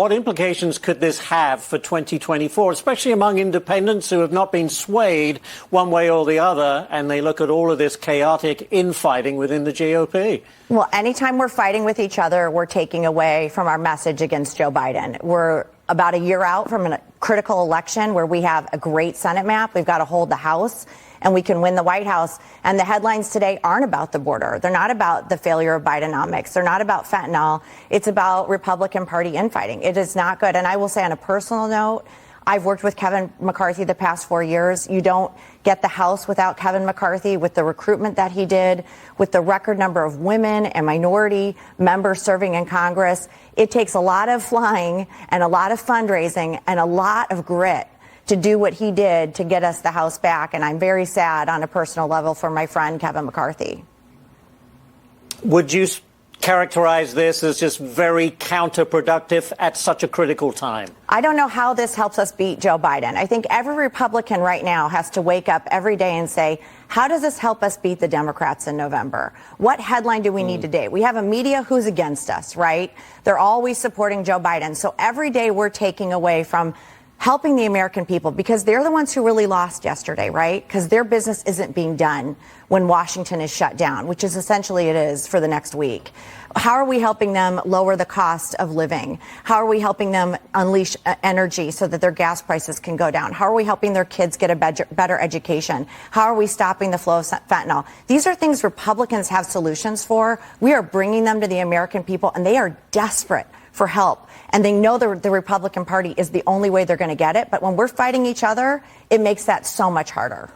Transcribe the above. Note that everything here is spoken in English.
What implications could this have for 2024, especially among independents who have not been swayed one way or the other, and they look at all of this chaotic infighting within the GOP? Well, anytime we're fighting with each other, we're taking away from our message against Joe Biden. We're about a year out from a critical election where we have a great Senate map. We've got to hold the House, and we can win the White House. And the headlines today aren't about the border. They're not about the failure of Bidenomics. They're not about fentanyl. It's about Republican Party infighting. It is not good. And I will say on a personal note, I've worked with Kevin McCarthy the past 4 years. You don't get the House without Kevin McCarthy, with the recruitment that he did, with the record number of women and minority members serving in Congress. It takes a lot of flying and a lot of fundraising and a lot of grit to do what he did to get us the House back. And I'm very sad on a personal level for my friend Kevin McCarthy. Would you characterize this as just very counterproductive at such a critical time? I don't know how this helps us beat Joe Biden. I think every Republican right now has to wake up every day and say, how does this help us beat the Democrats in November? What headline do we need today? We have a media who's against us, right? They're always supporting Joe Biden. So every day we're taking away from helping the American people, because they're the ones who really lost yesterday, right? Because their business isn't being done when Washington is shut down, which is essentially it is for the next week. How are we helping them lower the cost of living? How are we helping them unleash energy so that their gas prices can go down? How are we helping their kids get a better education? How are we stopping the flow of fentanyl? These are things Republicans have solutions for. We are bringing them to the American people, and they are desperate for help. And they know the Republican Party is the only way they're going to get it. But when we're fighting each other, it makes that so much harder.